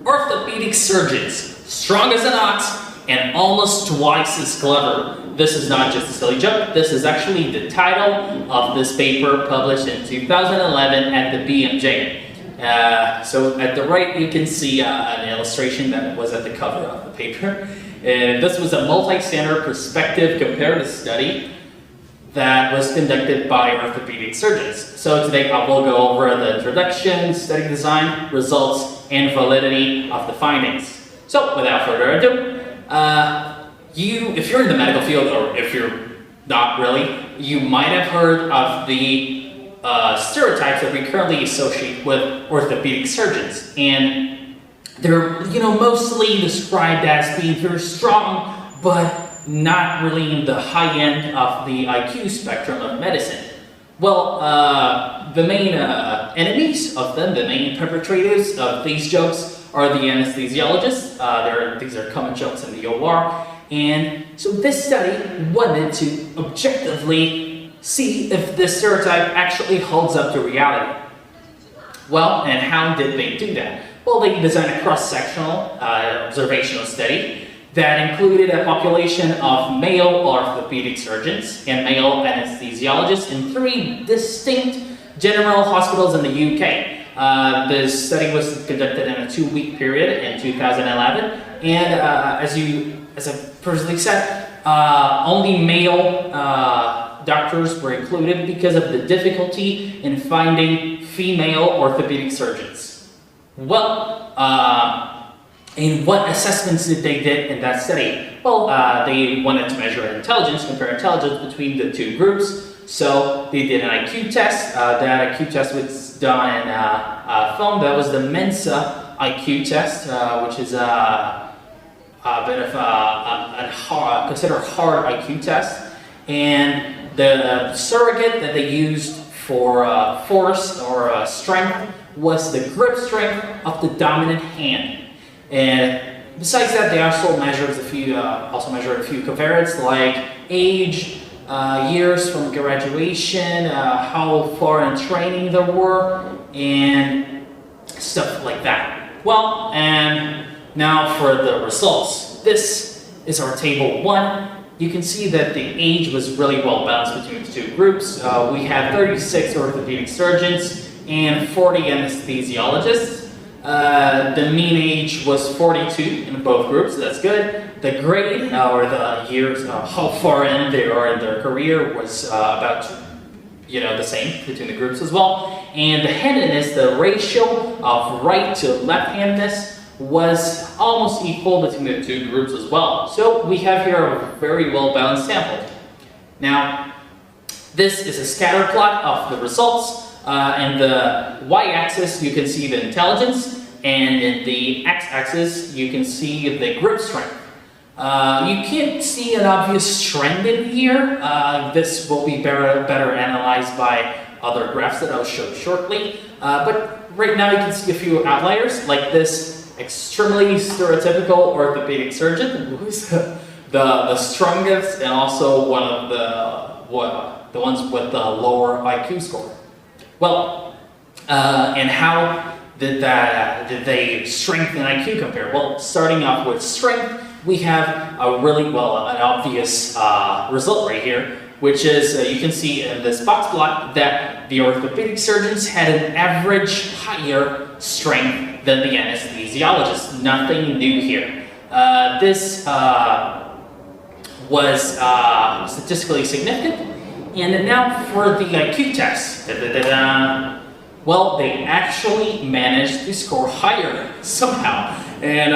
Orthopedic surgeons, strong as an ox and almost twice as clever. This is not just a silly joke, this is actually the title of this paper published in 2011 at the BMJ. So at the right you can see an illustration that was at the cover of the paper. This was a multi-center prospective comparative study that was conducted by orthopedic surgeons. So today I will go over the introduction, study design, results, and validity of the findings. So without further ado, if you're in the medical field, or if you're not really, you might have heard of the stereotypes that we currently associate with orthopedic surgeons. And they're, mostly described as being very strong, but not really in the high end of the IQ spectrum of medicine. Well, the main enemies of them, the main perpetrators of these jokes are the anesthesiologists. These are common jokes in the OR. And so this study wanted to objectively see if this stereotype actually holds up to reality. Well, and how did they do that? Well, they designed a cross-sectional observational study that included a population of male orthopedic surgeons and male anesthesiologists in 3 distinct general hospitals in the UK. This study was conducted in a 2-week period in 2011, and as I previously said, only male doctors were included because of the difficulty in finding female orthopedic surgeons. Well, and what assessments did they did in that study? Well, they wanted to measure intelligence, compare intelligence between the 2 groups. So they did an IQ test. That IQ test was done in film. That was the Mensa IQ test, which is a bit of a considered hard IQ test. And the surrogate that they used for force or strength was the grip strength of the dominant hand. And besides that, they also measured a few covariates like age, years from graduation, how far in training there were, and stuff like that. Well, and now for the results. This is our table 1. You can see that the age was really well balanced between the 2 groups. We had 36 orthopedic surgeons and 40 anesthesiologists. The mean age was 42 in both groups, so that's good. The grade, or the years, how far in they are in their career, was about the same between the groups as well. And the handedness, the ratio of right to left-handedness, was almost equal between the 2 groups as well. So we have here a very well-balanced sample. Now, this is a scatter plot of the results. In the y-axis, you can see the intelligence, and in the x-axis, you can see the grip strength. You can't see an obvious trend in here. This will be better analyzed by other graphs that I'll show shortly. But right now, you can see a few outliers, like this extremely stereotypical orthopedic surgeon, who's the strongest and also one of the ones with the lower IQ score. Well, and how did they strength and IQ compare? Well, starting off with strength, we have an obvious result right here, which is you can see in this box plot that the orthopedic surgeons had an average higher strength than the anesthesiologists. Nothing new here. This was statistically significant. And now for the IQ test. Well, they actually managed to score higher somehow. And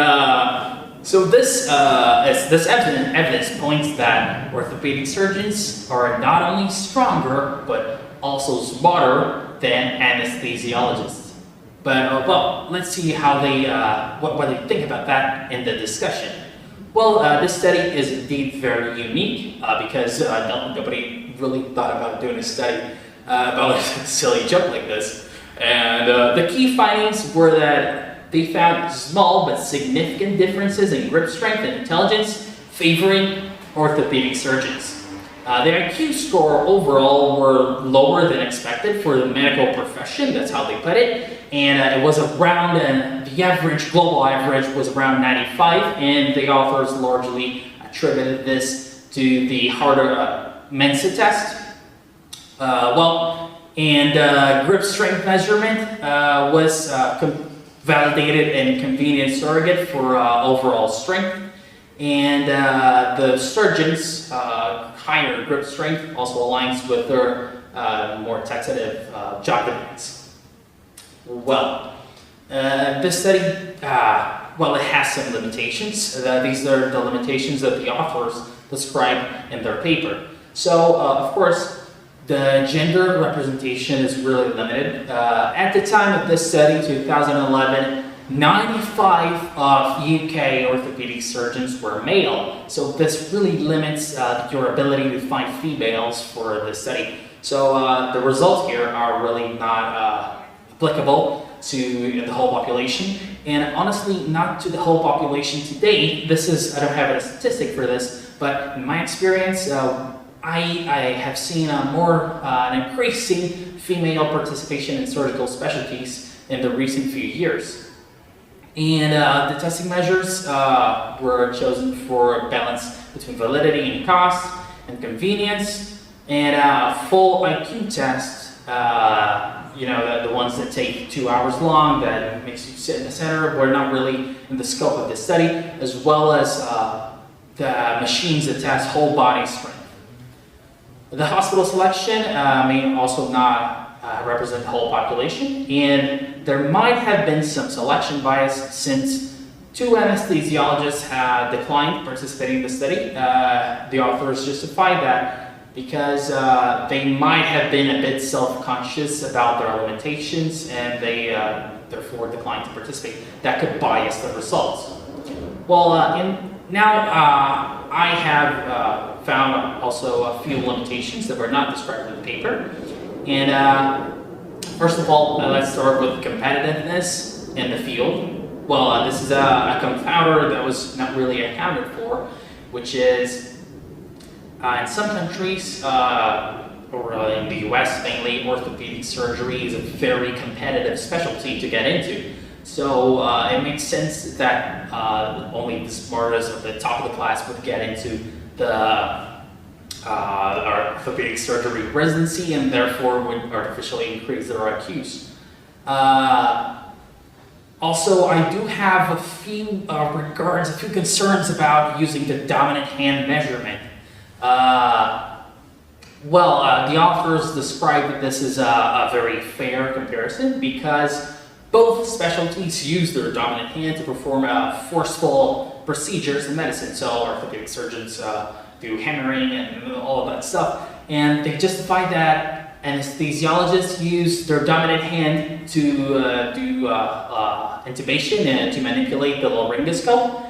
so this evidence points that orthopedic surgeons are not only stronger, but also smarter than anesthesiologists. But well, let's see how they what they think about that in the discussion. Well, this study is indeed very unique because nobody really thought about doing a study about a silly joke like this. And the key findings were that they found small but significant differences in grip strength and intelligence favoring orthopedic surgeons. The IQ score overall were lower than expected for the medical profession, that's how they put it, and it was around the the average, global average, was around 95, and the authors largely attributed this to the harder Mensa test. Grip strength measurement was validated and convenient surrogate for overall strength. And the surgeon's higher grip strength also aligns with their more taxative job demands. Well, this study, it has some limitations. These are the limitations that the authors describe in their paper. So, of course, the gender representation is really limited. At the time of this study, 2011, 95 of UK orthopedic surgeons were male. So this really limits your ability to find females for the study. So the results here are really not applicable to the whole population, and honestly not to the whole population today. I don't have a statistic for this, but in my experience, I have seen an increasing female participation in surgical specialties in the recent few years. And the testing measures were chosen for a balance between validity and cost and convenience. And full IQ tests, the ones that take 2 hours long, that makes you sit in the center, were not really in the scope of the study, as well as the machines that test whole body strength. The hospital selection may also not represent the whole population, and there might have been some selection bias since 2 anesthesiologists had declined participating in the study. The authors justified that because they might have been a bit self-conscious about their limitations, and they therefore declined to participate. That could bias the results. Well, I have found also a few limitations that were not described in the paper. And first of all, let's start with competitiveness in the field. Well, this is a confounder that was not really accounted for, which is in some countries, or in the US mainly, orthopedic surgery is a very competitive specialty to get into. So it makes sense that only the smartest of the top of the class would get into the orthopedic surgery residency, and therefore would artificially increase their IQs. Also, I do have a few concerns about using the dominant hand measurement. The authors describe that this is a very fair comparison because both specialties use their dominant hand to perform forceful procedures in medicine. So orthopedic surgeons do hammering and all of that stuff, and they justify that anesthesiologists use their dominant hand to do intubation and to manipulate the laryngoscope.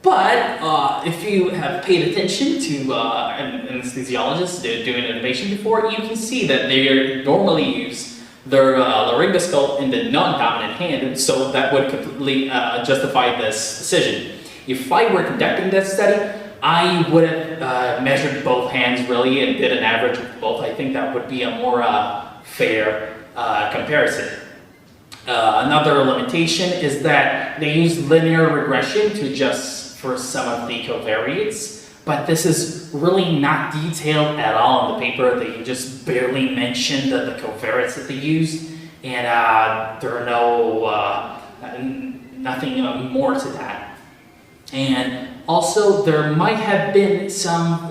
But if you have paid attention to anesthesiologists doing intubation before, you can see that they normally use their laryngoscope in the non-dominant hand, so that would completely justify this decision. If I were conducting this study, I would have measured both hands really and did an average of both. I think that would be a more fair comparison. Another limitation is that they use linear regression to adjust for some of the covariates, but this is really not detailed at all in the paper. They just barely mention the covariates that they used, and there are nothing more to that. And also, there might have been some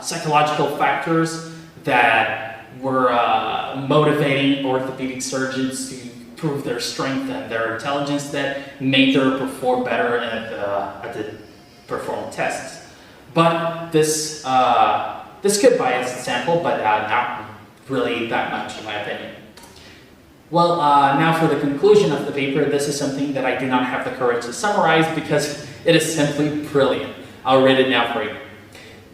psychological factors that were motivating orthopedic surgeons to prove their strength and their intelligence that made them perform better at the performed tests. But this could bias the sample, but not really that much in my opinion. Well, now for the conclusion of the paper. This is something that I do not have the courage to summarize because it is simply brilliant. I'll read it now for you.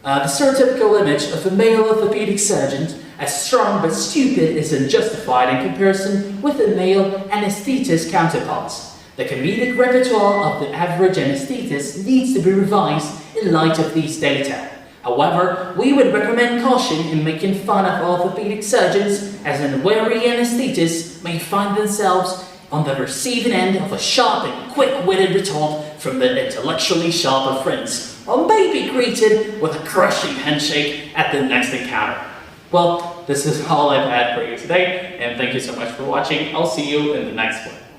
The stereotypical image of a male orthopedic surgeon as strong but stupid is unjustified in comparison with the male anesthetist counterparts. The comedic repertoire of the average anesthetist needs to be revised in light of these data. However, we would recommend caution in making fun of orthopedic surgeons, as unwary anesthetists may find themselves on the receiving end of a sharp and quick-witted retort from the intellectually sharp of friends, or may be greeted with a crushing handshake at the next encounter. Well, this is all I've had for you today, and thank you so much for watching. I'll see you in the next one.